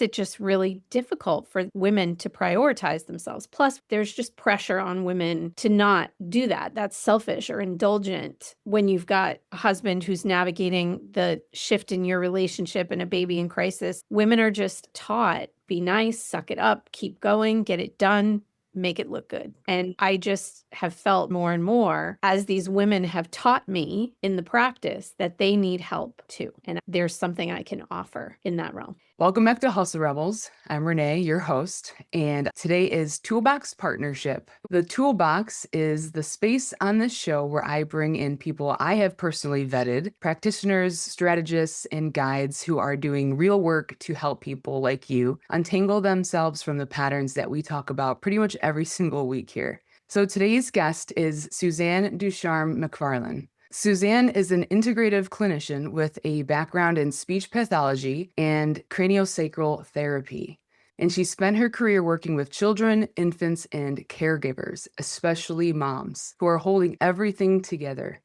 It's just really difficult for women to prioritize themselves. Plus, there's just pressure on women to not do that. That's selfish or indulgent when you've got a husband who's navigating the shift in your relationship and a baby in crisis. Women are just taught, be nice, suck it up, keep going, get it done, make it look good. And I just have felt more and more as these women have taught me in the practice that they need help too. And there's something I can offer in that realm. Welcome back to Hustle Rebels. I'm Renee, your host, and today is Toolbox Partnership. The Toolbox is the space on this show where I bring in people I have personally vetted, practitioners, strategists, and guides who are doing real work to help people like you untangle themselves from the patterns that we talk about pretty much every single week here. So today's guest is Suzanne Ducharme-McFarlane. Suzanne is an integrative clinician with a background in speech pathology and craniosacral therapy. And she spent her career working with children, infants, and caregivers, especially moms, who are holding everything together.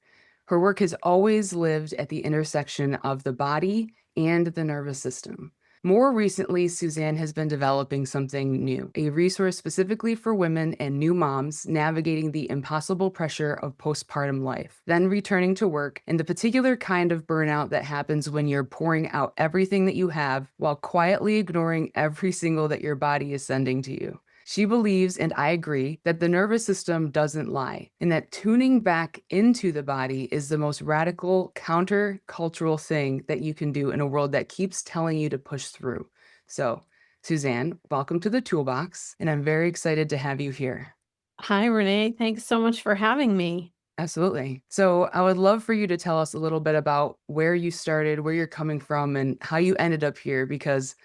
Her work has always lived at the intersection of the body and the nervous system. More recently, Suzanne has been developing something new, a resource specifically for women and new moms navigating the impossible pressure of postpartum life, then returning to work, and the particular kind of burnout that happens when you're pouring out everything that you have while quietly ignoring every signal that your body is sending to you. She believes, and I agree, that the nervous system doesn't lie, and that tuning back into the body is the most radical counter-cultural thing that you can do in a world that keeps telling you to push through. So, Suzanne, welcome to the Toolbox, and I'm very excited to have you here. Hi, Renee. Thanks so much for having me. Absolutely. So I would love for you to tell us a little bit about where you started, where you're coming from, and how you ended up here, because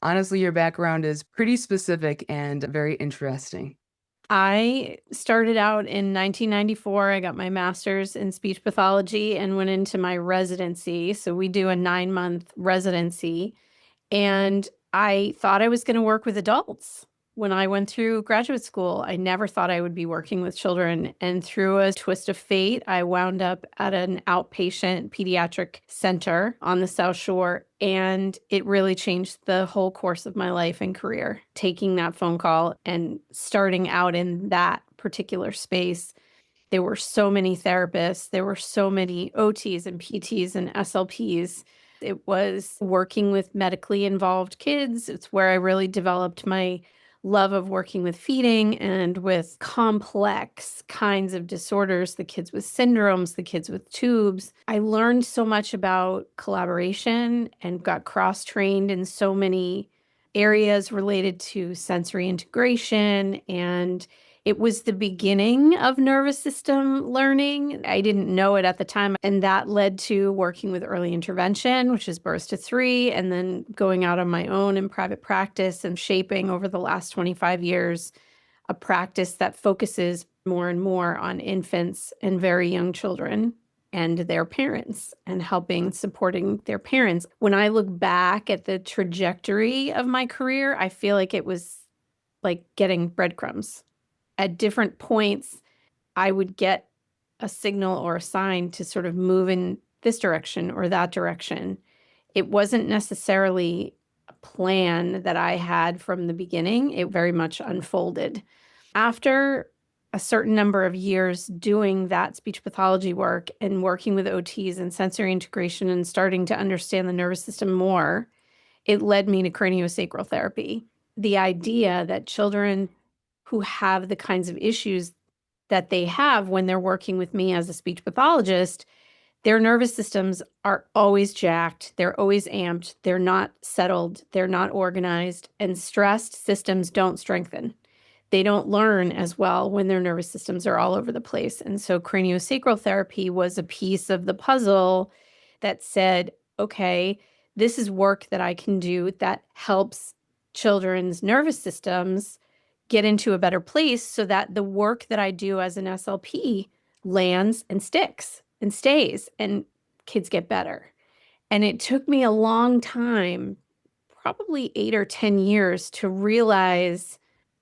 honestly, your background is pretty specific and very interesting. I started out in 1994. I got my master's in speech pathology and went into my residency. So we do a 9-month residency. And I thought I was going to work with adults. When I went through graduate school, I never thought I would be working with children. And through a twist of fate, I wound up at an outpatient pediatric center on the South Shore. And it really changed the whole course of my life and career, taking that phone call and starting out in that particular space. There were so many therapists, there were so many OTs and PTs and SLPs. It was working with medically involved kids. It's where I really developed my love of working with feeding and with complex kinds of disorders, the kids with syndromes, the kids with tubes. I learned so much about collaboration and got cross-trained in so many areas related to sensory integration, and it was the beginning of nervous system learning. I didn't know it at the time, and that led to working with early intervention, which is birth to 3, and then going out on my own in private practice and shaping over the last 25 years a practice that focuses more and more on infants and very young children and their parents and supporting their parents. When I look back at the trajectory of my career, I feel like it was like getting breadcrumbs. At different points, I would get a signal or a sign to sort of move in this direction or that direction. It wasn't necessarily a plan that I had from the beginning. It very much unfolded. After a certain number of years doing that speech pathology work and working with OTs and sensory integration and starting to understand the nervous system more, it led me to craniosacral therapy. The idea that children who have the kinds of issues that they have when they're working with me as a speech pathologist, their nervous systems are always jacked, they're always amped, they're not settled, they're not organized, and stressed systems don't strengthen. They don't learn as well when their nervous systems are all over the place. And so craniosacral therapy was a piece of the puzzle that said, okay, this is work that I can do that helps children's nervous systems get into a better place so that the work that I do as an SLP lands and sticks and stays and kids get better. And it took me a long time, probably 8 or 10 years, to realize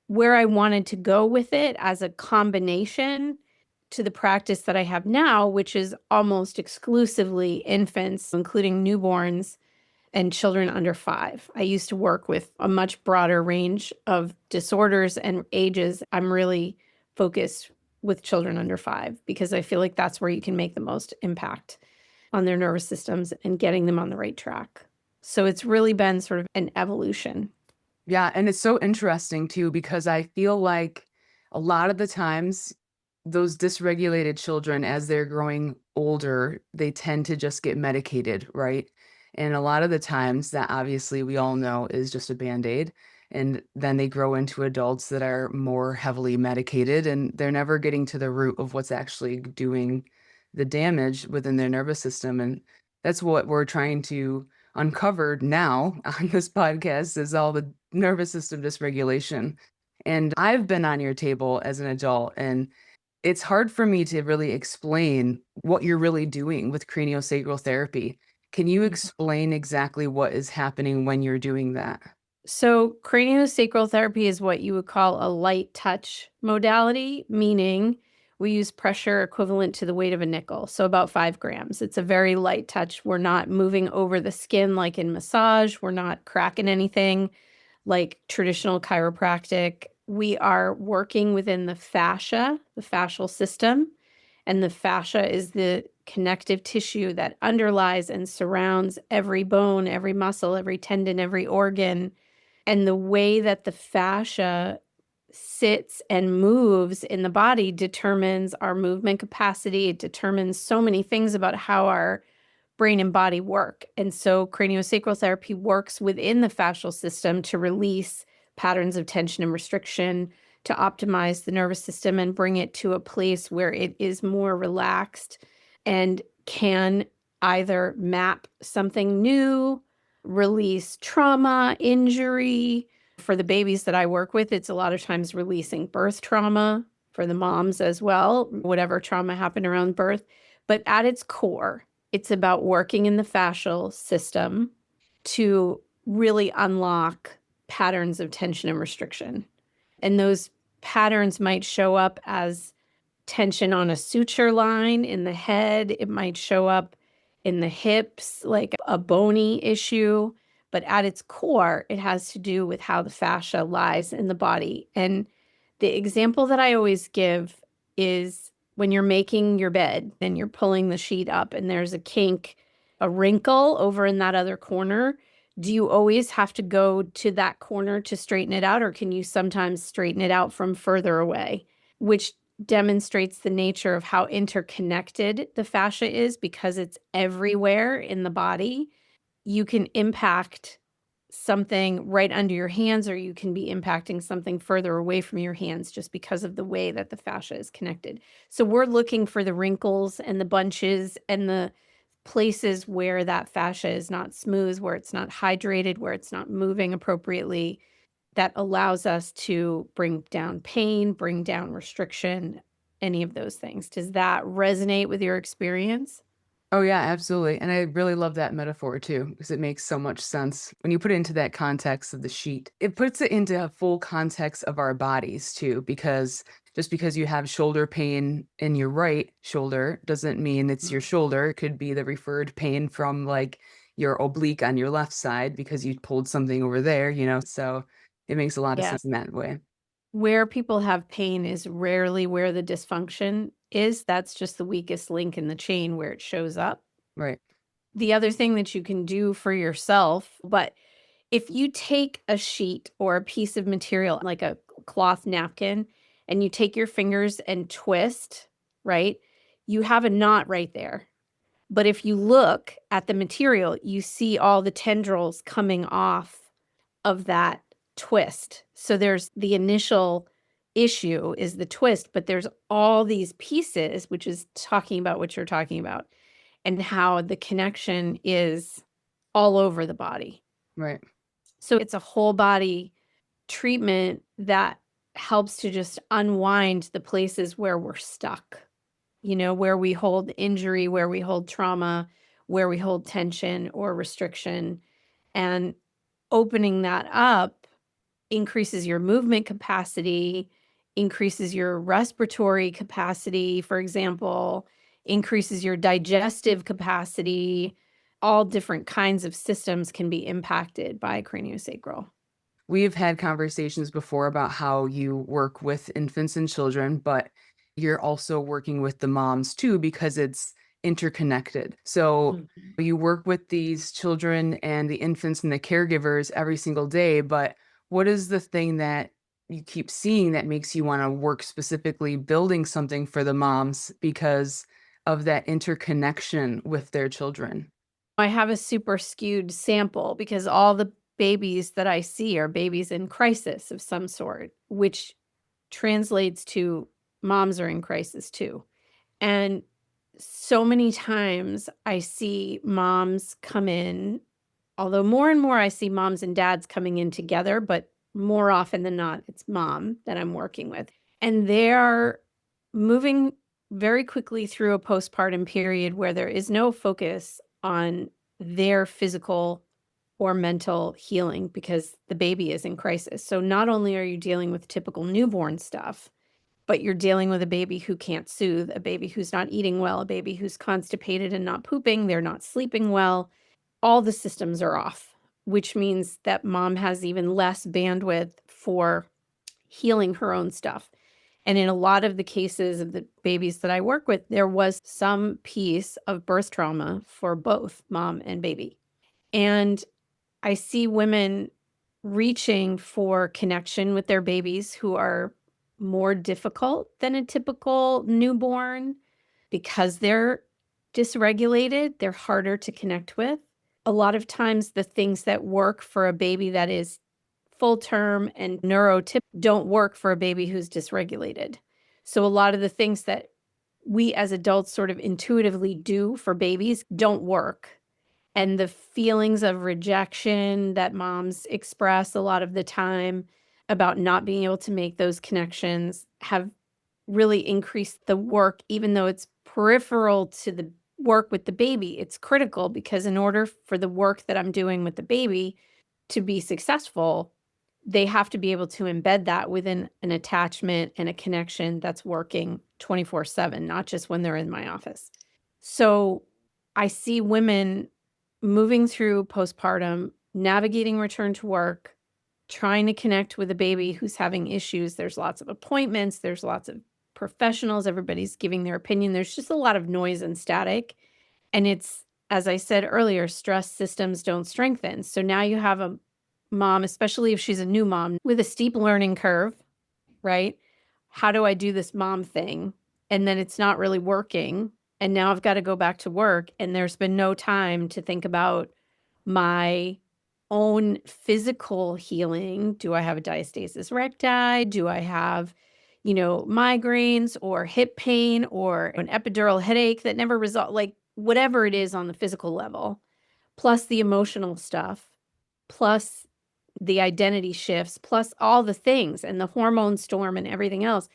where I wanted to go with it as a combination to the practice that I have now, which is almost exclusively infants, including newborns. and children under 5. I used to work with a much broader range of disorders and ages. I'm really focused with children under 5 because I feel like that's where you can make the most impact on their nervous systems and getting them on the right track. So it's really been sort of an evolution. Yeah, and it's so interesting too because I feel like a lot of the times those dysregulated children as they're growing older, they tend to just get medicated, right? And a lot of the times that obviously we all know is just a band-aid. And then they grow into adults that are more heavily medicated and they're never getting to the root of what's actually doing the damage within their nervous system. And that's what we're trying to uncover now on this podcast is all the nervous system dysregulation. And I've been on your table as an adult, and it's hard for me to really explain what you're really doing with craniosacral therapy. Can you explain exactly what is happening when you're doing that? So, craniosacral therapy is what you would call a light touch modality, meaning we use pressure equivalent to the weight of a nickel, so about 5 grams. It's a very light touch. We're not moving over the skin like in massage, we're not cracking anything like traditional chiropractic. We are working within the fascia, the fascial system, and the fascia is the connective tissue that underlies and surrounds every bone, every muscle, every tendon, every organ. And the way that the fascia sits and moves in the body determines our movement capacity. It determines so many things about how our brain and body work. And so craniosacral therapy works within the fascial system to release patterns of tension and restriction, to optimize the nervous system and bring it to a place where it is more relaxed and can either map something new, release trauma, injury. For the babies that I work with, it's a lot of times releasing birth trauma for the moms as well, whatever trauma happened around birth. But at its core, it's about working in the fascial system to really unlock patterns of tension and restriction. And those patterns might show up as tension on a suture line in the head. It might show up in the hips, like a bony issue. But at its core, it has to do with how the fascia lies in the body. And the example that I always give is when you're making your bed and you're pulling the sheet up and there's a kink, a wrinkle over in that other corner. Do you always have to go to that corner to straighten it out, or can you sometimes straighten it out from further away? Which demonstrates the nature of how interconnected the fascia is because it's everywhere in the body. You can impact something right under your hands, or you can be impacting something further away from your hands just because of the way that the fascia is connected. So we're looking for the wrinkles and the bunches and the places where that fascia is not smooth, where it's not hydrated, where it's not moving appropriately. That allows us to bring down pain, bring down restriction, any of those things. Does that resonate with your experience? Oh, yeah, absolutely. And I really love that metaphor too, because it makes so much sense. When you put it into that context of the sheet, it puts it into a full context of our bodies too, because just because you have shoulder pain in your right shoulder doesn't mean it's your shoulder. It could be the referred pain from like your oblique on your left side because you pulled something over there, So it makes a lot of Yeah. sense in that way. Where people have pain is rarely where the dysfunction is. That's just the weakest link in the chain where it shows up. Right. The other thing that you can do for yourself, but if you take a sheet or a piece of material like a cloth napkin and you take your fingers and twist, right? You have a knot right there. But if you look at the material, you see all the tendrils coming off of that twist. So there's the initial issue is the twist, but there's all these pieces, which is talking about what you're talking about and how the connection is all over the body. Right. So it's a whole body treatment that helps to just unwind the places where we're stuck, where we hold injury, where we hold trauma, where we hold tension or restriction. And opening that up increases your movement capacity, increases your respiratory capacity, for example, increases your digestive capacity, all different kinds of systems can be impacted by craniosacral. We've had conversations before about how you work with infants and children, but you're also working with the moms too because it's interconnected. So Mhm. you work with these children and the infants and the caregivers every single day, but what is the thing that you keep seeing that makes you want to work specifically building something for the moms because of that interconnection with their children? I have a super skewed sample because all the babies that I see are babies in crisis of some sort, which translates to moms are in crisis too. And so many times I see moms come in, although more and more I see moms and dads coming in together, but more often than not, it's mom that I'm working with. And they're moving very quickly through a postpartum period where there is no focus on their physical or mental healing because the baby is in crisis. So not only are you dealing with typical newborn stuff, but you're dealing with a baby who can't soothe, a baby who's not eating well, a baby who's constipated and not pooping, they're not sleeping well. All the systems are off, which means that mom has even less bandwidth for healing her own stuff. And in a lot of the cases of the babies that I work with, there was some piece of birth trauma for both mom and baby. And I see women reaching for connection with their babies who are more difficult than a typical newborn because they're dysregulated, they're harder to connect with. A lot of times, the things that work for a baby that is full term and neurotypical don't work for a baby who's dysregulated. So, a lot of the things that we as adults sort of intuitively do for babies don't work, and the feelings of rejection that moms express a lot of the time about not being able to make those connections have really increased the work, even though it's peripheral to the work with the baby. It's critical because in order for the work that I'm doing with the baby to be successful, they have to be able to embed that within an attachment and a connection that's working 24/7, not just when they're in my office. So I see women moving through postpartum, navigating return to work, trying to connect with a baby who's having issues. There's lots of appointments, there's lots of professionals, everybody's giving their opinion. There's just a lot of noise and static. And it's, as I said earlier, stress systems don't strengthen. So now you have a mom, especially if she's a new mom, with a steep learning curve, right? How do I do this mom thing? And then it's not really working. And now I've got to go back to work. And there's been no time to think about my own physical healing. Do I have a diastasis recti? Do I have, migraines or hip pain or an epidural headache that never resolved? Like whatever it is on the physical level, plus the emotional stuff, plus the identity shifts, plus all the things and the hormone storm and everything else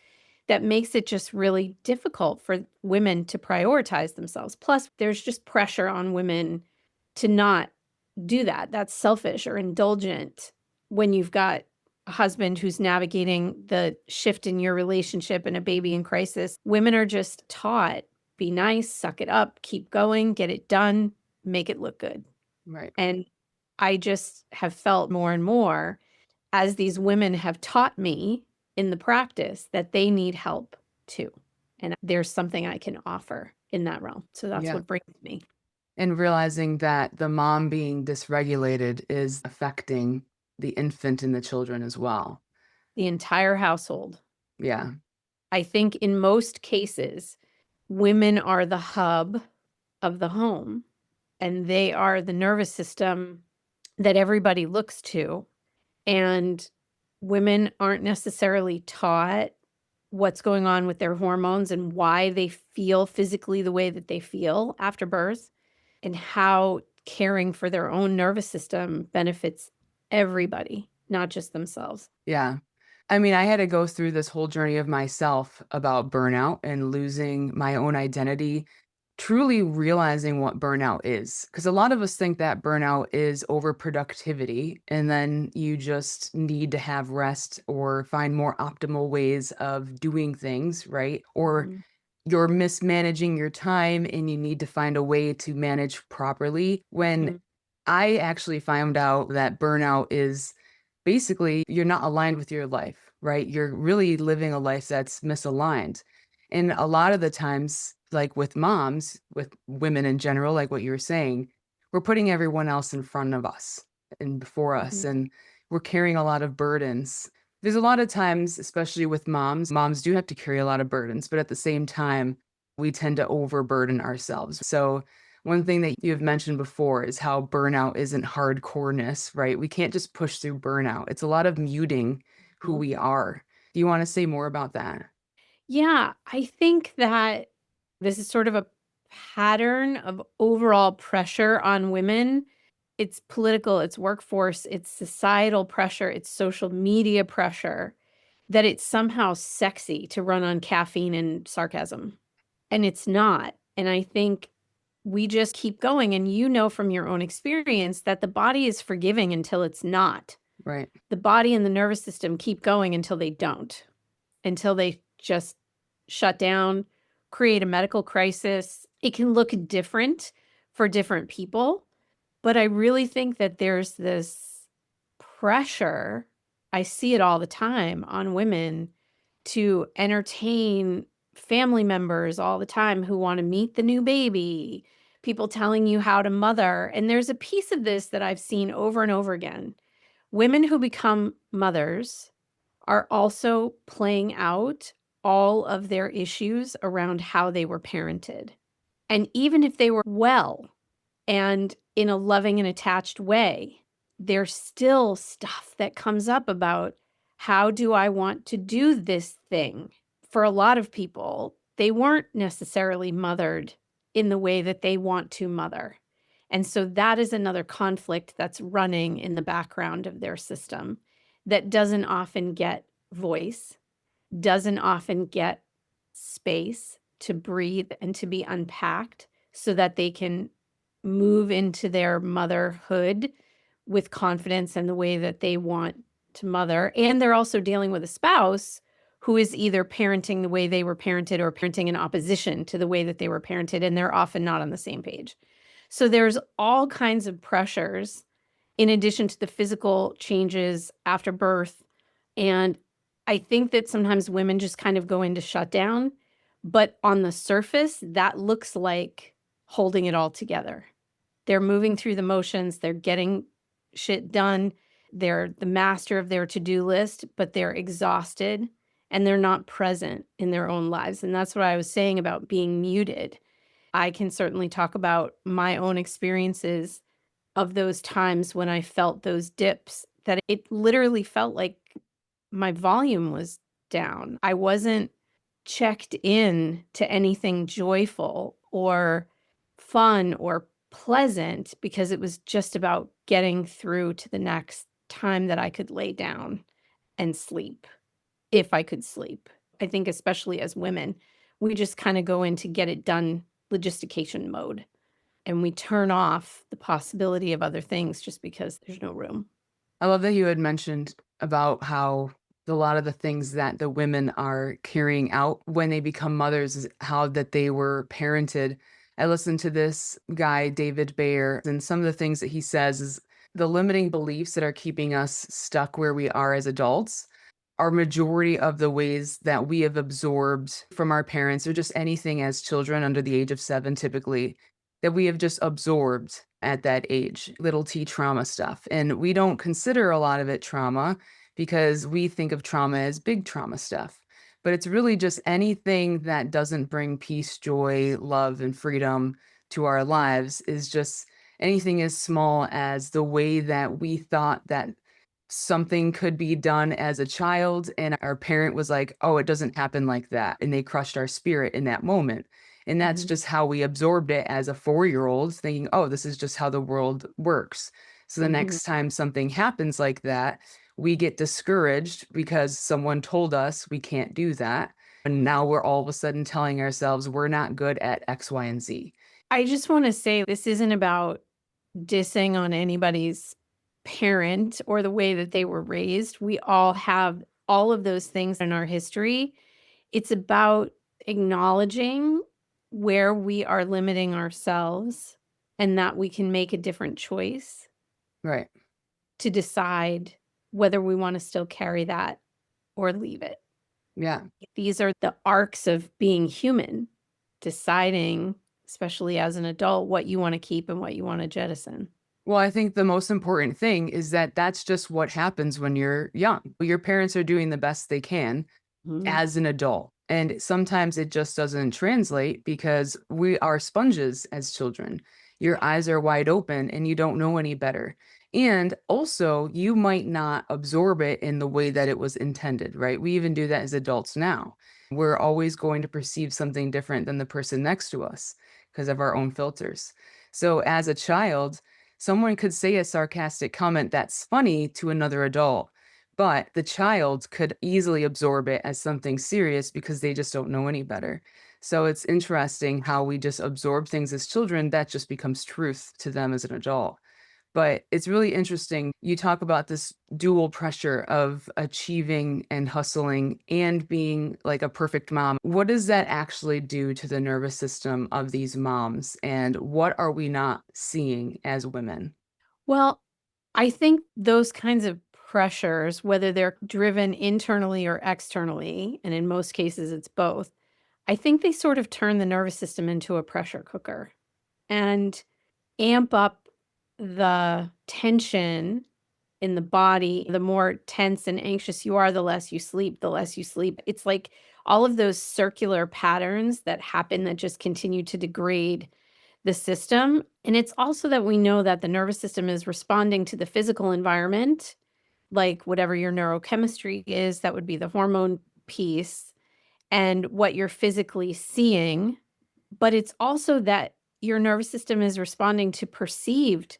that makes it just really difficult for women to prioritize themselves. Plus, there's just pressure on women to not do that. That's selfish or indulgent when you've got a husband who's navigating the shift in your relationship and a baby in crisis. Women are just taught be nice, suck it up, keep going, get it done, make it look good. Right. And I just have felt more and more as these women have taught me in the practice that they need help too. And there's something I can offer in that realm. So that's Yeah. what brings me And realizing that the mom being dysregulated is affecting the infant and the children as well. the entire household. Yeah. I think in most cases, women are the hub of the home and they are the nervous system that everybody looks to. And women aren't necessarily taught what's going on with their hormones and why they feel physically the way that they feel after birth and how caring for their own nervous system benefits everybody, not just themselves. Yeah. I mean, I had to go through this whole journey of myself about burnout and losing my own identity, truly realizing what burnout is. Because a lot of us think that burnout is overproductivity, and then you just need to have rest or find more optimal ways of doing things, right? Or Mhm. you're mismanaging your time and you need to find a way to manage properly. When Mhm. I actually found out that burnout is basically you're not aligned with your life, right? You're really living a life that's misaligned. And a lot of the times, like with moms, with women in general, like what you were saying, we're putting everyone else in front of us and before us, Mhm. and we're carrying a lot of burdens. There's a lot of times, especially with moms, moms do have to carry a lot of burdens, but at the same time, we tend to overburden ourselves. So, one thing that you've mentioned before is how burnout isn't hardcoreness, right? We can't just push through burnout. It's a lot of muting who Mhm. we are. Do you want to say more about that? Yeah, I think that this is sort of a pattern of overall pressure on women. It's political, it's workforce, it's societal pressure, it's social media pressure, that it's somehow sexy to run on caffeine and sarcasm. And it's not. And I think we just keep going. And you know from your own experience that the body is forgiving until it's not. Right. The body and the nervous system keep going until they don't, until they just shut down, create a medical crisis. It can look different for different people, but I really think that there's this pressure, I see it all the time on women to entertain family members all the time who want to meet the new baby, people telling you how to mother. And there's a piece of this that I've seen over and over again. Women who become mothers are also playing out all of their issues around how they were parented. And even if they were well and in a loving and attached way, there's still stuff that comes up about how do I want to do this thing? For a lot of people, they weren't necessarily mothered in the way that they want to mother. And so that is another conflict that's running in the background of their system that doesn't often get voice, doesn't often get space to breathe and to be unpacked so that they can move into their motherhood with confidence and the way that they want to mother. And they're also dealing with a spouse who is either parenting the way they were parented or parenting in opposition to the way that they were parented, and they're often not on the same page. So there's all kinds of pressures in addition to the physical changes after birth. And I think that sometimes women just kind of go into shutdown, but on the surface, that looks like holding it all together. They're moving through the motions, they're getting shit done, they're the master of their to-do list, but they're exhausted and they're not present in their own lives. And that's what I was saying about being muted. I can certainly talk about my own experiences of those times when I felt those dips, that it literally felt like my volume was down. I wasn't checked in to anything joyful or fun or pleasant because it was just about getting through to the next time that I could lay down and sleep, if I could sleep. I think especially as women, we just kind of go into get it done logistication mode and we turn off the possibility of other things just because there's no room. I love that you had mentioned about how a lot of the things that the women are carrying out when they become mothers is how that they were parented. I listened to this guy, David Bayer, and some of the things that he says is the limiting beliefs that are keeping us stuck where we are as adults are majority of the ways that we have absorbed from our parents or just anything as children under the age of 7 typically that we have just absorbed at that age, little t trauma stuff. And we don't consider a lot of it trauma because we think of trauma as big trauma stuff. But it's really just anything that doesn't bring peace, joy, love, and freedom to our lives is just anything as small as the way that we thought that something could be done as a child and our parent was like, "Oh, it doesn't happen like that." And they crushed our spirit in that moment. And that's Mhm, just how we absorbed it as a 4-year-old thinking, "Oh, this is just how the world works." So the mhm. next time something happens like that, we get discouraged because someone told us we can't do that. And now we're all of a sudden telling ourselves we're not good at X, Y, and Z. I just wanna say this isn't about dissing on anybody's parent or the way that they were raised. We all have all of those things in our history. It's about Acknowledging where we are limiting ourselves and that we can make a different choice Right. to decide whether we want to still carry that or leave it. Yeah. These are the arcs of being human, deciding, especially as an adult, what you want to keep and what you want to jettison. Well, I think the most important thing is that that's just what happens when you're young. Your parents are doing the best they can Mhm. as an adult. And sometimes it just doesn't translate because we are sponges as children. Your eyes are wide open and you don't know any better. And also, you might not absorb it in the way that it was intended, right? We even do that as adults now. We're always going to perceive something different than the person next to us because of our own filters. So, as a child, someone could say a sarcastic comment that's funny to another adult, but the child could easily absorb it as something serious because they just don't know any better. So it's interesting how we just absorb things as children that just becomes truth to them as an adult. But it's really interesting. You talk about this dual pressure of achieving and hustling and being like a perfect mom. What does that actually do to the nervous system of these moms? And what are we not seeing as women? Well, I think those kinds of pressures, whether they're driven internally or externally, and in most cases it's both, I think they sort of turn the nervous system into a pressure cooker and amp up the tension in the body. The more tense and anxious you are, the less you sleep, the less you sleep. It's like all of those circular patterns that happen that just continue to degrade the system. And it's also that we know that the nervous system is responding to the physical environment, like whatever your neurochemistry is, that would be the hormone piece, and what you're physically seeing. But it's also that your nervous system is responding to perceived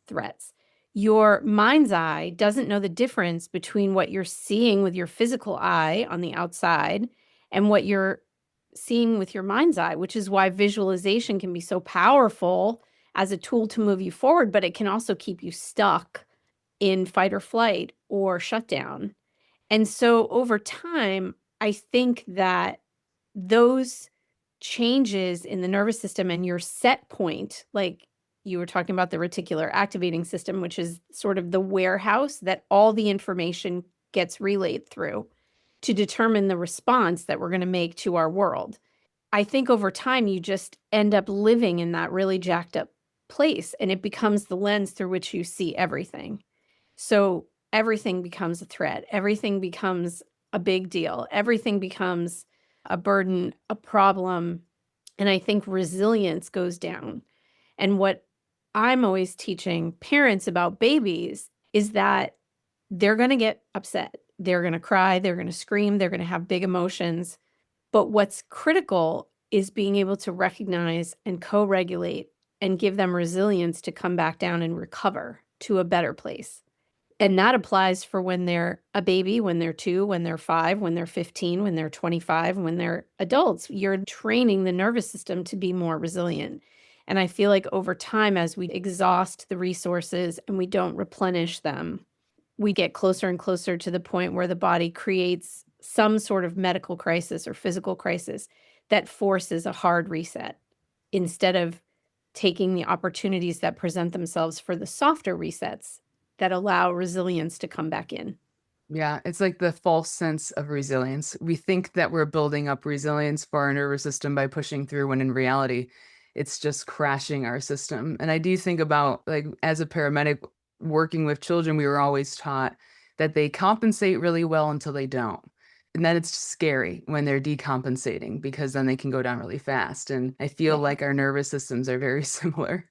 threats. Your mind's eye doesn't know the difference between what you're seeing with your physical eye on the outside and what you're seeing with your mind's eye, which is why visualization can be so powerful as a tool to move you forward, but it can also keep you stuck in fight or flight or shutdown. And so over time, I think that those changes in the nervous system and your set point, like you were talking about the reticular activating system, which is sort of the warehouse that all the information gets relayed through to determine the response that we're going to make to our world. I think over time, you just end up living in that really jacked up place, and it becomes the lens through which you see everything. So everything becomes a threat. Everything becomes a big deal. Everything becomes a burden, a problem. And I think resilience goes down. And what I'm always teaching parents about babies is that they're going to get upset. They're going to cry. They're going to scream. They're going to have big emotions. But what's critical is being able to recognize and co regulate and give them resilience to come back down and recover to a better place. And that applies for when they're a baby, when they're 2, when they're 5, when they're 15, when they're 25, when they're adults. You're training the nervous system to be more resilient. And I feel like over time, as we exhaust the resources and we don't replenish them, we get closer and closer to the point where the body creates some sort of medical crisis or physical crisis that forces a hard reset instead of taking the opportunities that present themselves for the softer resets that allow resilience to come back in. Yeah, it's like the false sense of resilience. We think that we're building up resilience for our nervous system by pushing through, when in reality, it's just crashing our system. And I do think about, like, as a paramedic working with children, we were always taught that they compensate really well until they don't. And then it's scary when they're decompensating because then they can go down really fast. And I feel Yeah. like our nervous systems are very similar.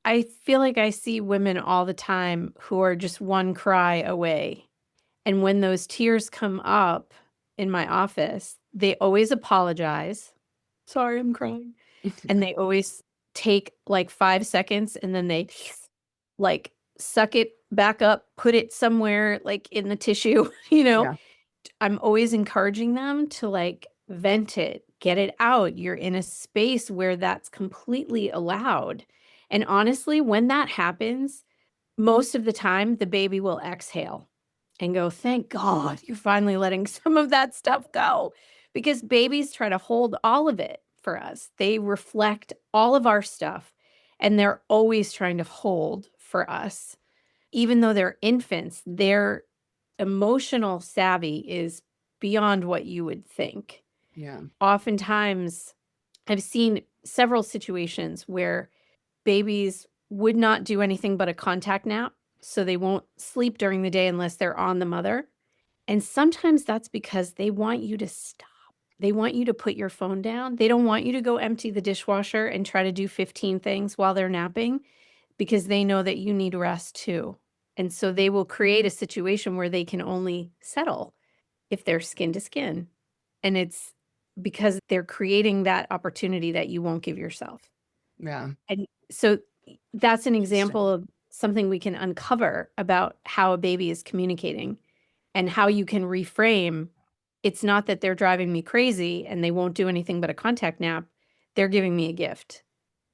I feel like I see women all the time who are just one cry away. And when those tears come up in my office, they always apologize. Sorry, I'm crying. And they always take like 5 seconds and then they like suck it back up, put it somewhere like in the tissue, you know? Yeah. I'm always encouraging them to like vent it, get it out. You're in a space where that's completely allowed. And honestly, when that happens, most of the time the baby will exhale and go, "Thank God you're finally letting some of that stuff go." because babies try to hold all of it for us. They reflect all of our stuff, and they're always trying to hold for us. Even though they're infants, their emotional savvy is beyond what you would think. Yeah. Oftentimes, I've seen several situations where babies would not do anything but a contact nap, so they won't sleep during the day unless they're on the mother, and sometimes that's because they want you to stop. They want you to put your phone down. They don't want you to go empty the dishwasher and try to do 15 things while they're napping because they know that you need rest too. And so they will create a situation where they can only settle if they're skin to skin. And it's because they're creating that opportunity that you won't give yourself. Yeah. And so that's an example Interesting. of something we can uncover about how a baby is communicating and how you can reframe. It's not that they're driving me crazy and they won't do anything but a contact nap. They're giving me a gift.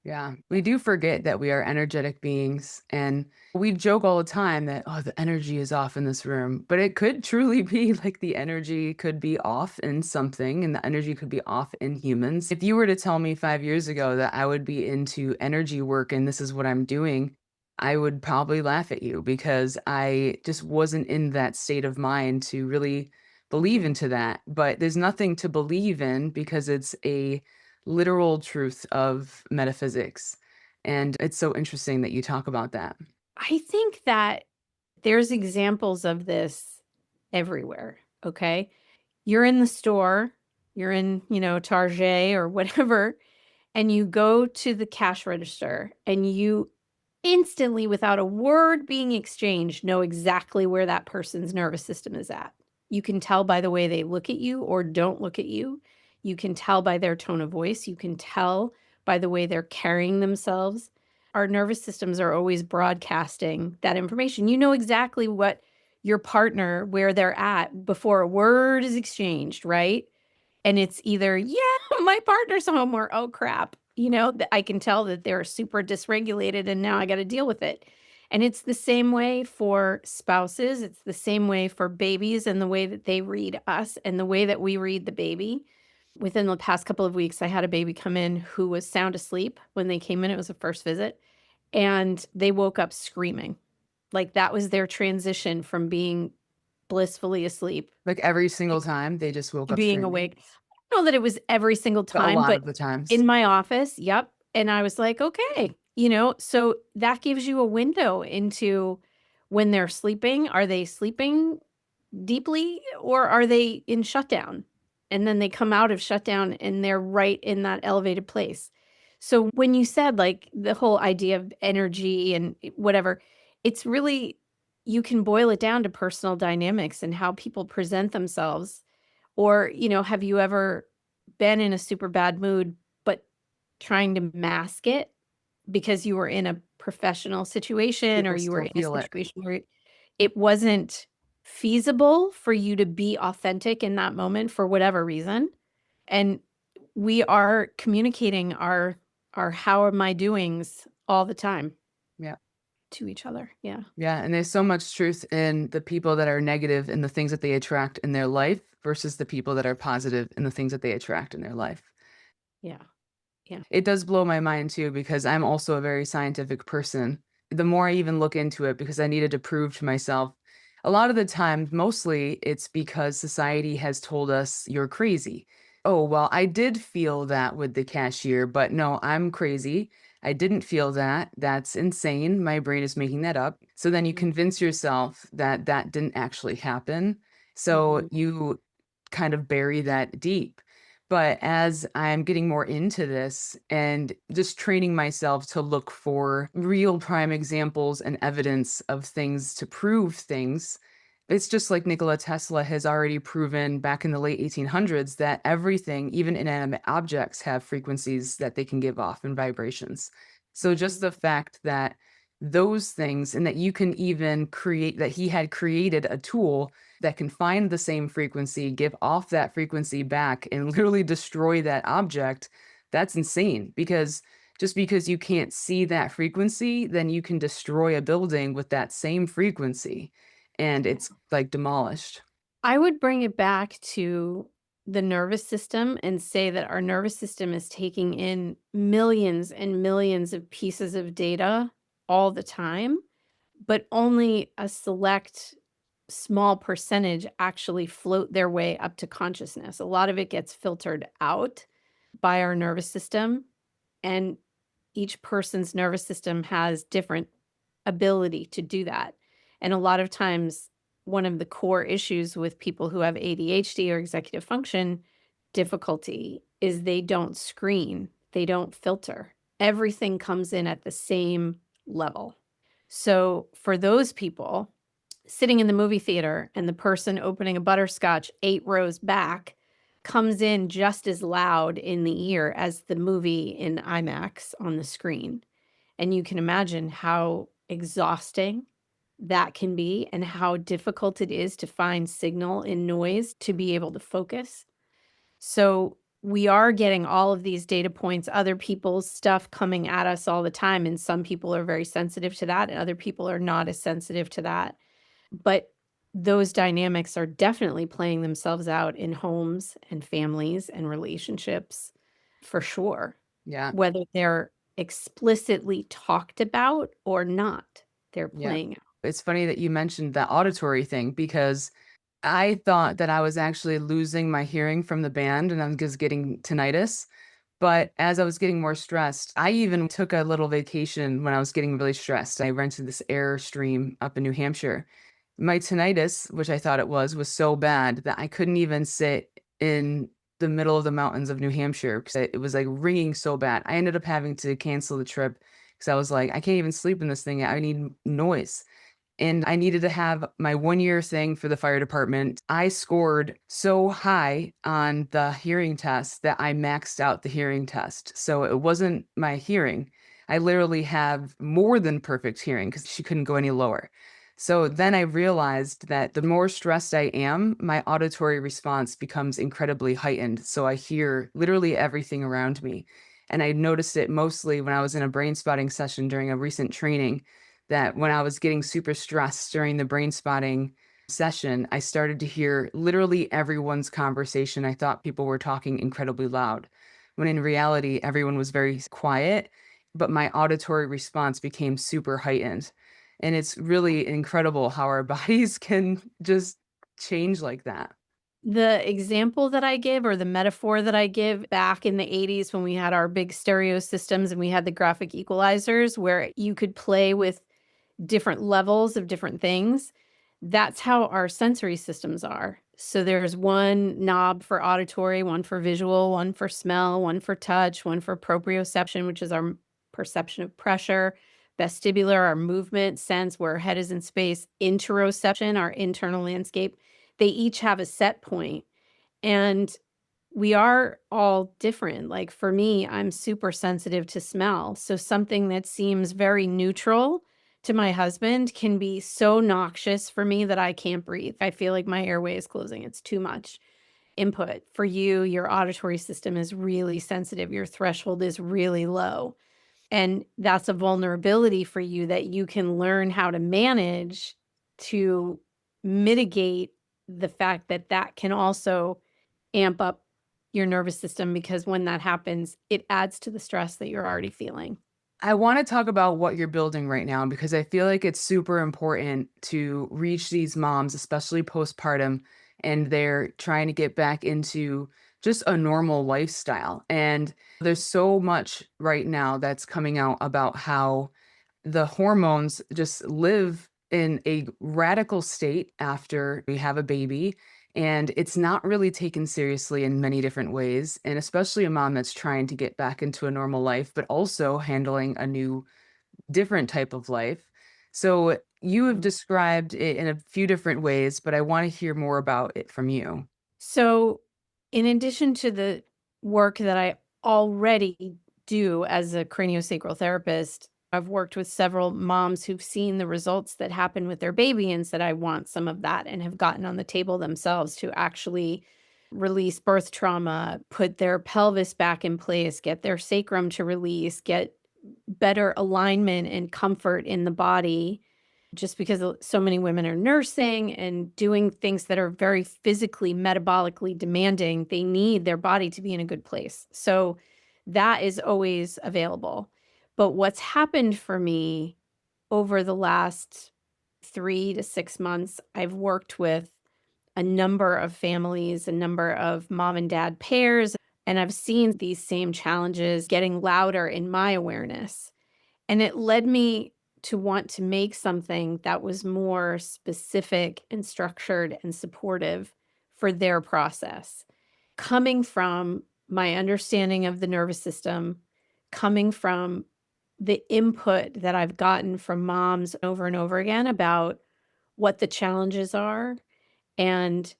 Yeah, we do forget that we are energetic beings, and we joke all the time that, oh, the energy is off in this room, but it could truly be like the energy could be off in something, and the energy could be off in humans. If you were to tell me 5 years ago that I would be into energy work and this is what I'm doing, I would probably laugh at you because I just wasn't in that state of mind to really believe into that. But there's nothing to believe in because it's a literal truth of metaphysics. And it's so interesting that you talk about that. I think that there's examples of this everywhere. Okay. You're in the store, you're in, Target or whatever, and you go to the cash register and you instantly, without a word being exchanged, know exactly where that person's nervous system is at. You can tell by the way they look at you or don't look at you. You can tell by their tone of voice. You can tell by the way they're carrying themselves. Our nervous systems are always broadcasting that information. You know exactly what your partner, where they're at before a word is exchanged, right? And it's either, "Yeah, my partner's home," or, "Oh, crap." I can tell that they're super dysregulated and now I gotta deal with it. And it's the same way for spouses, it's the same way for babies and the way that they read us and the way that we read the baby. Within the past couple of weeks, I had a baby come in who was sound asleep when they came in, it was a first visit, and they woke up screaming. Like, that was their transition from being blissfully asleep Like every single time they just woke to up being screaming. awake. I don't know that it was every single But a time, lot but of the times. in my office, yep, and I was like, "Okay," so that gives you a window into when they're sleeping. Are they sleeping deeply or are they in shutdown? And then they come out of shutdown and they're right in that elevated place. So when you said, like, the whole idea of energy and whatever, it's really you can boil it down to personal dynamics and how people present themselves. Or, have you ever been in a super bad mood, but trying to mask it because you were in a professional situation or People you were still in a feel it. situation where it wasn't feasible for you to be authentic in that moment for whatever reason? And we are communicating our "how am I doings" all the time Yeah. to each other. Yeah. Yeah. And there's so much truth in the people that are negative and the things that they attract in their life versus the people that are positive and the things that they attract in their life. Yeah. Yeah. It does blow my mind too because I'm also a very scientific person. The more I even look into it because I needed to prove to myself, a lot of the time, mostly it's because society has told us you're crazy. Oh, well, I did feel that with the cashier, but no, I'm crazy. I didn't feel that. That's insane. My brain is making that up. So then you Mhm. convince yourself that that didn't actually happen. So Mhm. you kind of bury that deep. But as I'm getting more into this and just training myself to look for real prime examples and evidence of things to prove things, it's just like Nikola Tesla has already proven back in the late 1800s that everything, even inanimate objects, have frequencies that they can give off and vibrations. So just Mhm. the fact that those things and that you can even create, that he had created a tool that can find the same frequency, give off that frequency back, and literally destroy that object, that's insane. Because just because you can't see that frequency, then you can destroy a building with that same frequency and Yeah. it's like demolished. I would bring it back to the nervous system and say that our nervous system is taking in millions and millions of pieces of data all the time, but only a select small percentage actually float their way up to consciousness. A lot of it gets filtered out by our nervous system, and each person's nervous system has different ability to do that. And a lot of times, one of the core issues with people who have ADHD or executive function difficulty is they don't screen, they don't filter. Everything comes in at the same level. So for those people, sitting in the movie theater and the person opening a butterscotch 8 rows back comes in just as loud in the ear as the movie in IMAX on the screen. And you can imagine how exhausting that can be and how difficult it is to find signal in noise to be able to focus. So we are getting all of these data points, other people's stuff coming at us all the time. And some people are very sensitive to that, and other people are not as sensitive to that. But those dynamics are definitely playing themselves out in homes and families and relationships for sure, Yeah. whether they're explicitly talked about or not, they're Yeah. playing out. It's funny that you mentioned that auditory thing because I thought that I was actually losing my hearing from the band and I'm just getting tinnitus. But as I was getting more stressed, I even took a little vacation when I was getting really stressed. I rented this Airstream up in New Hampshire. My tinnitus, which I thought it was so bad that I couldn't even sit in the middle of the mountains of New Hampshire because it was like ringing so bad. I ended up having to cancel the trip because I was like, I can't even sleep in this thing. I need noise. And I needed to have my 1-year thing for the fire department. I scored so high on the hearing test that I maxed out the hearing test. So it wasn't my hearing. I literally have more than perfect hearing because she couldn't go any lower. So then I realized that the more stressed I am, my auditory response becomes incredibly heightened. So I hear literally everything around me. And I noticed it mostly when I was in a brain spotting session during a recent training that when I was getting super stressed during the brain spotting session, I started to hear literally everyone's conversation. I thought people were talking incredibly loud, when in reality, everyone was very quiet, but my auditory response became super heightened. And it's really incredible how our bodies can just change like that. The example that I give or the metaphor that I give back in the 80s when we had our big stereo systems and we had the graphic equalizers where you could play with different levels of different things, that's how our sensory systems are. So there's one knob for auditory, one for visual, one for smell, one for touch, one for proprioception, which is our perception of pressure, vestibular, our movement sense, where our head is in space, interoception, our internal landscape. They each have a set point, and we are all different. Like for me, I'm super sensitive to smell. So something that seems very neutral to my husband can be so noxious for me that I can't breathe. I feel like my airway is closing. It's too much input. For you, your auditory system is really sensitive. Your threshold is really low. And that's a vulnerability for you that you can learn how to manage to mitigate the fact that that can also amp up your nervous system, because when that happens, it adds to the stress that you're already feeling. I want to talk about what you're building right now because I feel like it's super important to reach these moms, especially postpartum, and they're trying to get back into just a normal lifestyle. And there's so much right now that's coming out about how the hormones just live in a radical state after we have a baby. And it's not really taken seriously in many different ways. And especially a mom that's trying to get back into a normal life, but also handling a new, different type of life. So you have described it in a few different ways, but I want to hear more about it from you. So, in addition to the work that I already do as a craniosacral therapist, I've worked with several moms who've seen the results that happen with their baby and said, I want some of that, and have gotten on the table themselves to actually release birth trauma, put their pelvis back in place, get their sacrum to release, get better alignment and comfort in the body just because so many women are nursing and doing things that are very physically, metabolically demanding, they need their body to be in a good place. So that is always available. But what's happened for me over the last 3 to 6 months, I've worked with a number of families, a number of mom and dad pairs, and I've seen these same challenges getting louder in my awareness. And it led me to want to make something that was more specific and structured and supportive for their process. Coming from my understanding of the nervous system, coming from the input that I've gotten from moms over and over again about what the challenges are and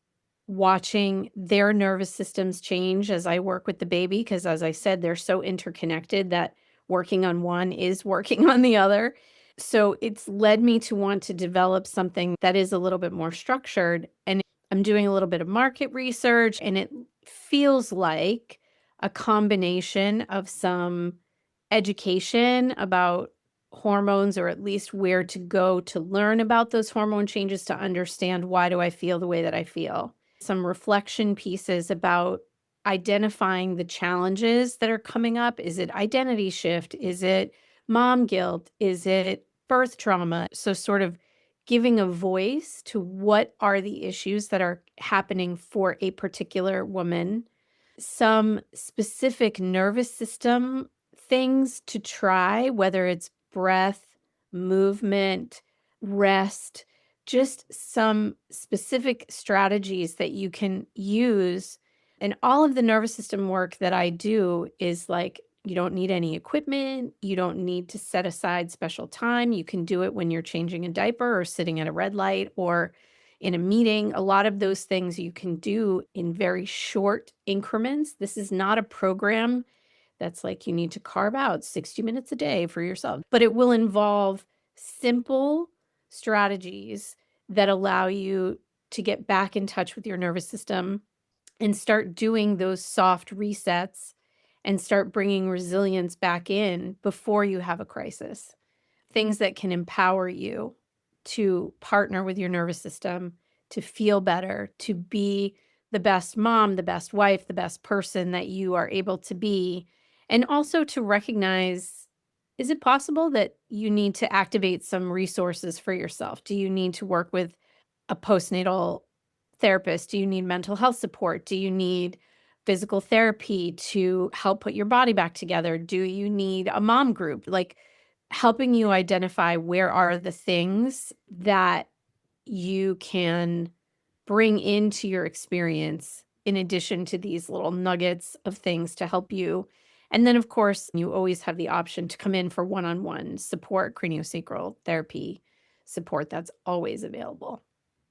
watching their nervous systems change as I work with the baby, because as I said, they're so interconnected that working on one is working on the other. So it's led me to want to develop something that is a little bit more structured. And I'm doing a little bit of market research, and it feels like a combination of some education about hormones, or at least where to go to learn about those hormone changes to understand why do I feel the way that I feel. Some reflection pieces about identifying the challenges that are coming up. Is it identity shift? Is it mom guilt? Is it birth trauma? So sort of giving a voice to what are the issues that are happening for a particular woman, some specific nervous system things to try, whether it's breath, movement, rest, just some specific strategies that you can use. And all of the nervous system work that I do is like, you don't need any equipment. You don't need to set aside special time. You can do it when you're changing a diaper or sitting at a red light or in a meeting. A lot of those things you can do in very short increments. This is not a program that's like you need to carve out 60 minutes a day for yourself, but it will involve simple strategies that allow you to get back in touch with your nervous system and start doing those soft resets and start bringing resilience back in before you have a crisis. Things that can empower you to partner with your nervous system, to feel better, to be the best mom, the best wife, the best person that you are able to be. And also to recognize, is it possible that you need to activate some resources for yourself? Do you need to work with a postnatal therapist? Do you need mental health support? Do you need physical therapy to help put your body back together? Do you need a mom group? Like helping you identify where are the things that you can bring into your experience in addition to these little nuggets of things to help you. And then, of course, you always have the option to come in for one-on-one support, craniosacral therapy support. That's always available.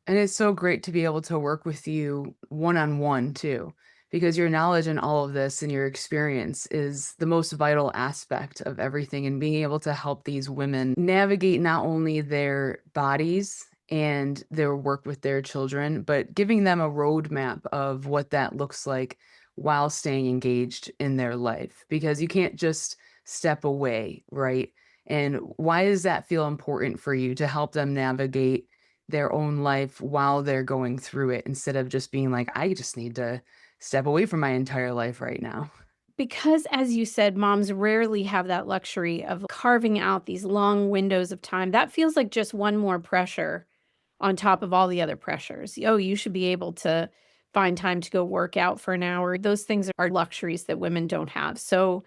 And it's so great to be able to work with you one on one too, because your knowledge in all of this and your experience is the most vital aspect of everything. And being able to help these women navigate not only their bodies and their work with their children, but giving them a roadmap of what that looks like while staying engaged in their life, because you can't just step away, right? And why does that feel important for you to help them navigate their own life while they're going through it instead of just being like, I just need to step away from my entire life right now? Because, as you said, moms rarely have that luxury of carving out these long windows of time. That feels like just one more pressure on top of all the other pressures. Oh, you should be able to find time to go work out for an hour. Those things are luxuries that women don't have. So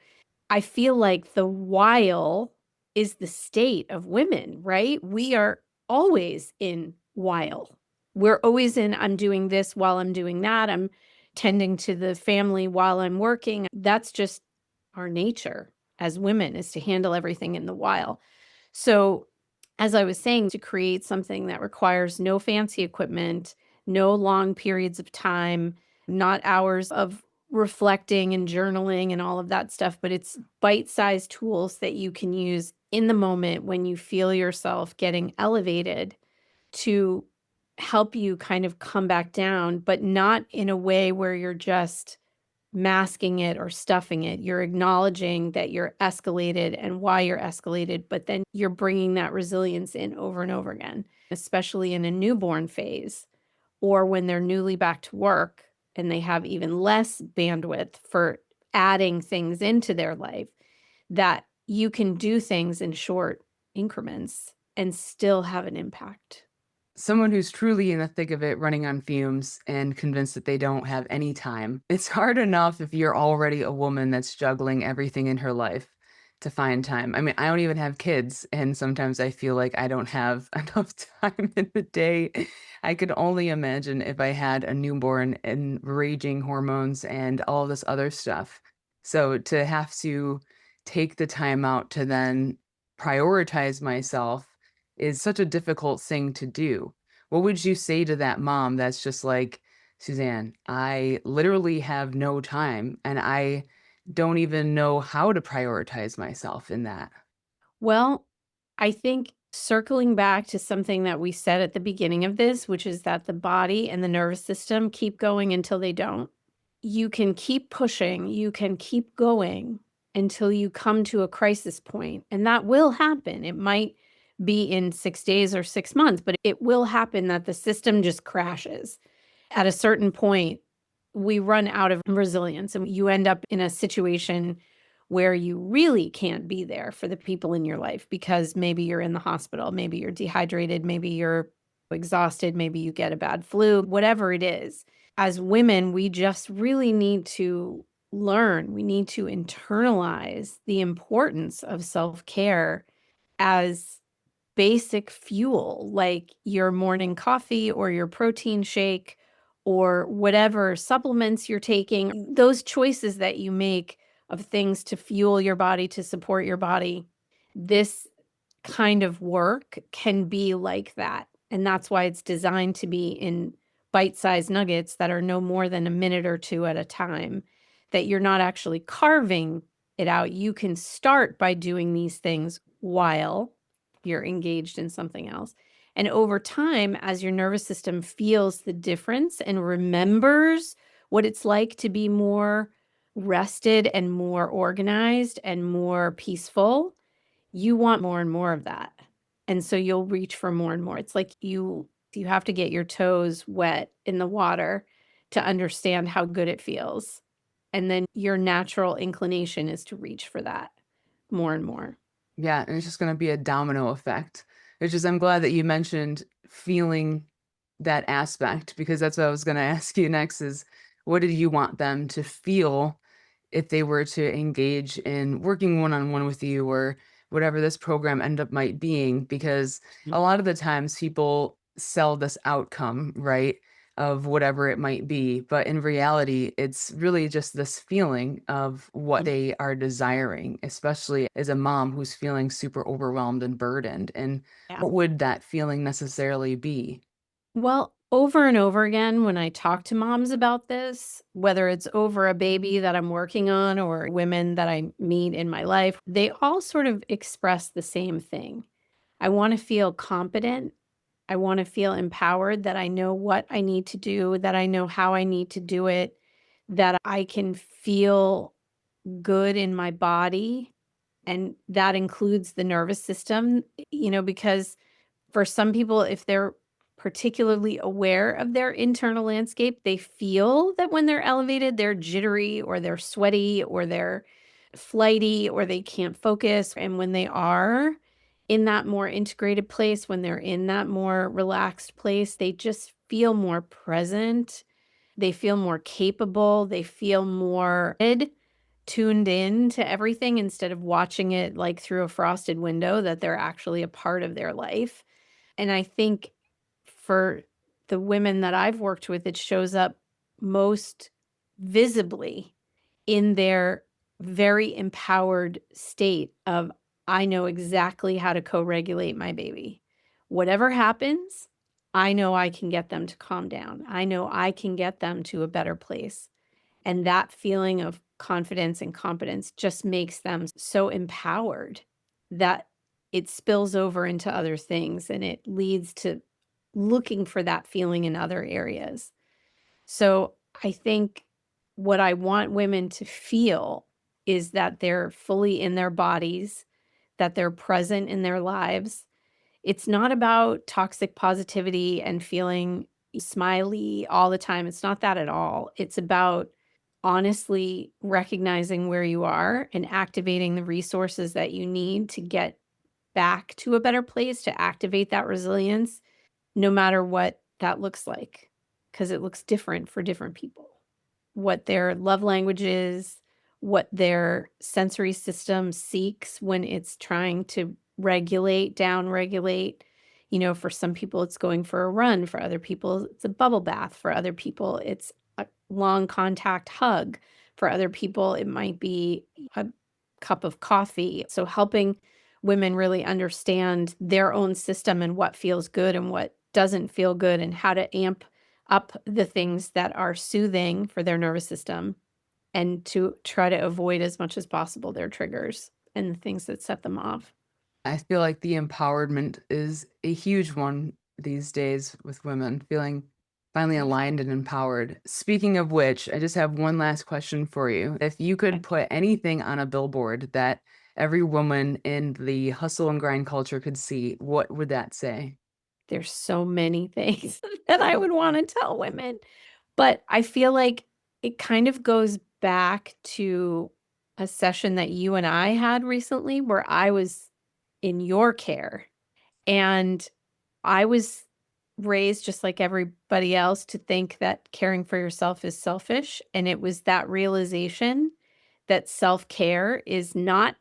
I feel like the while is the state of women, right? We are always in while. We're always in, I'm doing this while I'm doing that. I'm tending to the family while I'm working. That's just our nature as women, is to handle everything in the while. So, as I was saying, to create something that requires no fancy equipment, no long periods of time, not hours of reflecting and journaling and all of that stuff, but it's bite-sized tools that you can use in the moment when you feel yourself getting elevated to help you kind of come back down, but not in a way where you're just masking it or stuffing it. You're acknowledging that you're escalated and why you're escalated, but then you're bringing that resilience in over and over again, especially in a newborn phase or when they're newly back to work and they have even less bandwidth for adding things into their life, that you can do things in short increments and still have an impact. Someone who's truly in the thick of it, running on fumes and convinced that they don't have any time. It's hard enough if you're already a woman that's juggling everything in her life to find time. I mean, I don't even have kids, and sometimes I feel like I don't have enough time in the day. I could only imagine if I had a newborn and raging hormones and all this other stuff. So to have to take the time out to then prioritize myself is such a difficult thing to do. What would you say to that mom that's just like, "Suzanne, I literally have no time, and I don't even know how to prioritize myself in that." Well, I think circling back to something that we said at the beginning of this, which is that the body and the nervous system keep going until they don't. You can keep pushing, you can keep going until you come to a crisis point, and that will happen. It might be in 6 days or 6 months, but it will happen that the system just crashes. At a certain point, we run out of resilience and you end up in a situation where you really can't be there for the people in your life because maybe you're in the hospital, maybe you're dehydrated, maybe you're exhausted, maybe you get a bad flu, whatever it is. As women, we just really need to learn, we need to internalize the importance of self care as basic fuel, like your morning coffee or your protein shake or whatever supplements you're taking, those choices that you make of things to fuel your body, to support your body, this kind of work can be like that. And that's why it's designed to be in bite-sized nuggets that are no more than a minute or 2 at a time, that you're not actually carving it out. You can start by doing these things while you're engaged in something else. And over time, as your nervous system feels the difference and remembers what it's like to be more rested and more organized and more peaceful, you want more and more of that. And so you'll reach for more and more. It's like you have to get your toes wet in the water to understand how good it feels. And then your natural inclination is to reach for that more and more. Yeah, and it's just gonna be a domino effect. It's just I'm glad that you mentioned feeling that aspect because that's what I was gonna ask you next is what did you want them to feel if they were to engage in working one-on-one with you or whatever this program end up might being? Because a lot of the times people sell this outcome, right? Of whatever it might be. But in reality, it's really just this feeling of what they are desiring, especially as a mom who's feeling super overwhelmed and burdened. And Yeah. what would that feeling necessarily be? Well, over and over again, when I talk to moms about this, whether it's over a baby that I'm working on or women that I meet in my life, they all sort of express the same thing. I want to feel competent. I want to feel empowered that I know what I need to do, that I know how I need to do it, that I can feel good in my body. And that includes the nervous system, because for some people, if they're particularly aware of their internal landscape, they feel that when they're elevated, they're jittery or they're sweaty or they're flighty or they can't focus. And when they are in that more integrated place, when they're in that more relaxed place, they just feel more present. They feel more capable. They feel more tuned in to everything instead of watching it like through a frosted window, that they're actually a part of their life. And I think for the women that I've worked with, it shows up most visibly in their very empowered state of, I know exactly how to co-regulate my baby. Whatever happens, I know I can get them to calm down. I know I can get them to a better place. And that feeling of confidence and competence just makes them so empowered that it spills over into other things and it leads to looking for that feeling in other areas. So I think What I want women to feel is that they're fully in their bodies, that they're present in their lives. It's not about toxic positivity and feeling smiley all the time. It's not that at all. It's about honestly recognizing where you are and activating the resources that you need to get back to a better place, to activate that resilience, no matter what that looks like, because it looks different for different people. What their love language is, what their sensory system seeks when it's trying to regulate, down regulate. For some people, it's going for a run. For other people, it's a bubble bath. For other people, it's a long contact hug. For other people, it might be a cup of coffee. So, helping women really understand their own system and what feels good and what doesn't feel good, and how to amp up the things that are soothing for their nervous system, and to try to avoid as much as possible their triggers and the things that set them off. I feel like the empowerment is a huge one these days with women feeling finally aligned and empowered. Speaking of which, I just have one last question for you. If you could Okay. put anything on a billboard that every woman in the hustle and grind culture could see, what would that say? There's so many things that I would want to tell women, but I feel like it kind of goes back to a session that you and I had recently where I was in your care, and I was raised just like everybody else to think that caring for yourself is selfish, and it was that realization that self-care is not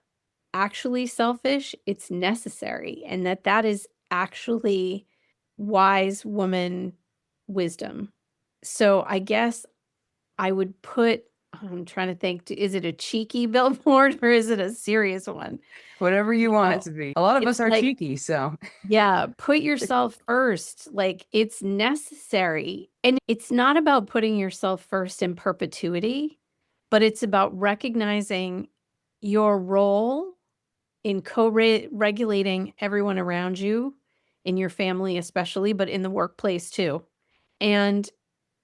actually selfish, it's necessary, and that that is actually wise woman wisdom. So, I guess I would put I'm trying to think, is it a cheeky billboard or is it a serious one? Whatever you You want it know, to be. A lot of it's us are like, cheeky, so yeah, put yourself first. Like, it's necessary. And it's not about putting yourself first in perpetuity, but it's about recognizing your role in regulating everyone around you, in your family especially, but in the workplace too. And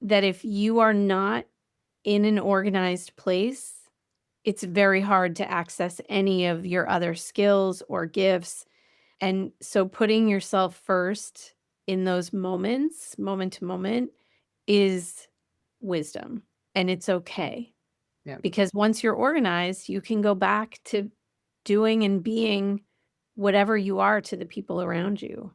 that if you are not in an organized place, it's very hard to access any of your other skills or gifts. And so putting yourself first in those moments, moment to moment, is wisdom. And it's okay. yeah, Because once you're organized, you can go back to doing and being whatever you are to the people around you.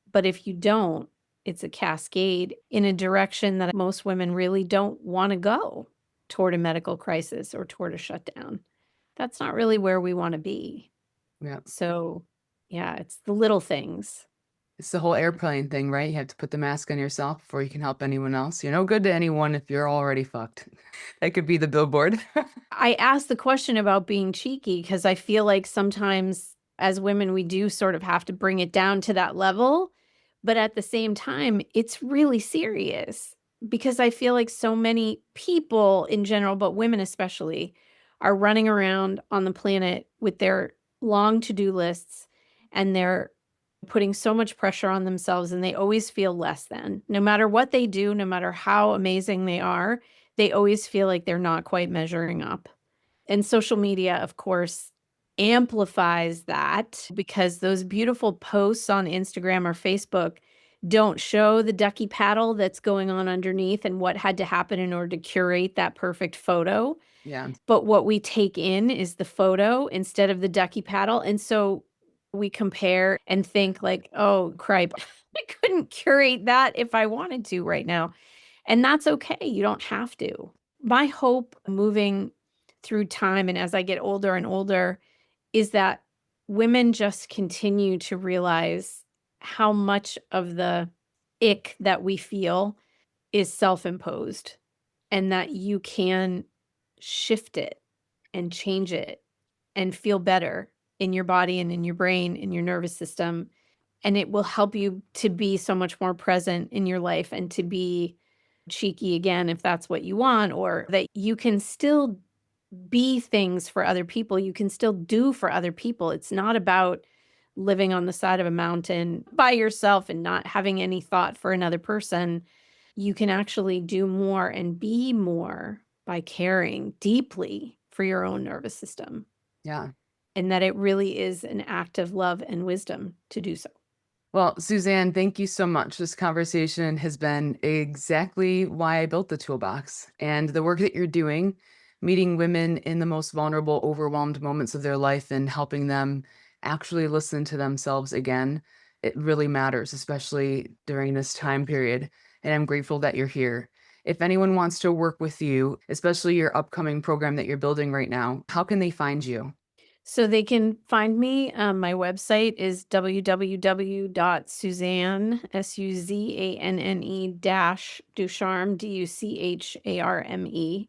But if you don't, it's a cascade in a direction that most women really don't want to go, toward a medical crisis or toward a shutdown. That's not really where we want to be. yeah. So, yeah, it's the little things. It's the whole airplane thing, right? You have to put the mask on yourself before you can help anyone else. You're no good to anyone if you're already fucked. That could be the billboard. I asked the question about being cheeky because I feel like sometimes as women, we do sort of have to bring it down to that level. But at the same time, it's really serious because I feel like so many people in general, but women especially, are running around on the planet with their long to do lists, and they're putting so much pressure on themselves, and they always feel less than. No matter what they do, no matter how amazing they are, they always feel like they're not quite measuring up. And social media, of course, amplifies that because those beautiful posts on Instagram or Facebook don't show the ducky paddle that's going on underneath and what had to happen in order to curate that perfect photo. Yeah, But what we take in is the photo instead of the ducky paddle. And so we compare and think like, oh, cripe, I couldn't curate that if I wanted to right now. And that's okay. You don't have to. My hope moving through time and as I get older and older is that women just continue to realize how much of the ick that we feel is self imposed, and that you can shift it and change it and feel better in your body and in your brain, in your nervous system. And it will help you to be so much more present in your life and to be cheeky again if that's what you want, or that you can still be things for other people. You can still do for other people. It's not about living on the side of a mountain by yourself and not having any thought for another person. You can actually do more and be more by caring deeply for your own nervous system, Yeah. and that it really is an act of love and wisdom to do so. Well, Suzanne, thank you so much. This conversation has been exactly why I built the toolbox, and the work that you're doing, meeting women in the most vulnerable, overwhelmed moments of their life and helping them actually listen to themselves again. It really matters, especially during this time period. And I'm grateful that you're here. If anyone wants to work with you, especially your upcoming program that you're building right now, how can they find you? So they can find me. My website is www.suzanne, Suzanne dash Ducharme, Ducharme.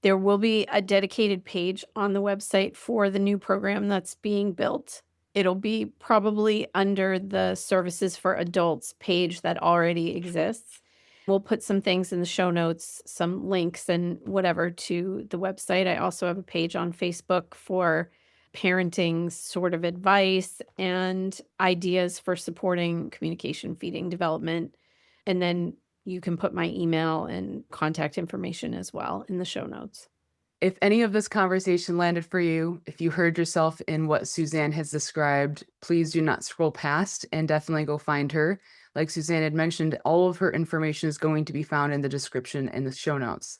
There will be a dedicated page on the website for the new program that's being built. It'll be probably under the services for adults page that already exists. We'll put some things in the show notes, some links and whatever to the website. I also have a page on Facebook for parenting sort of advice and ideas for supporting communication, feeding development. And then you can put my email and contact information as well in the show notes. If any of this conversation landed for you, if you heard yourself in what Suzanne has described, please do not scroll past and definitely go find her. Like Suzanne had mentioned, all of her information is going to be found in the description and the show notes.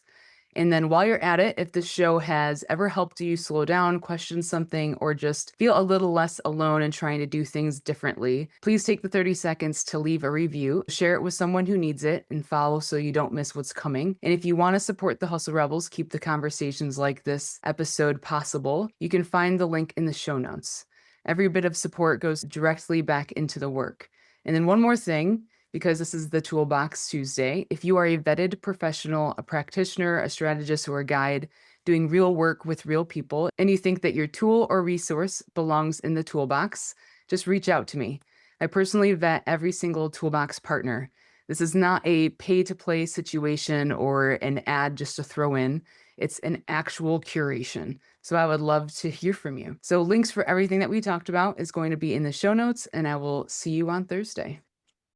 And then while you're at it, if this show has ever helped you slow down, question something, or just feel a little less alone in trying to do things differently, please take the 30 seconds to leave a review, share it with someone who needs it, and follow so you don't miss what's coming. And if you want to support the Hustle Rebels, keep the conversations like this episode possible, you can find the link in the show notes. Every bit of support goes directly back into the work. And then one more thing, because this is the Toolbox Tuesday. If you are a vetted professional, a practitioner, a strategist, or a guide doing real work with real people, and you think that your tool or resource belongs in the toolbox, just reach out to me. I personally vet every single Toolbox partner. This is not a pay to play situation or an ad just to throw in. It's an actual curation. So I would love to hear from you. So links for everything that we talked about is going to be in the show notes, and I will see you on Thursday.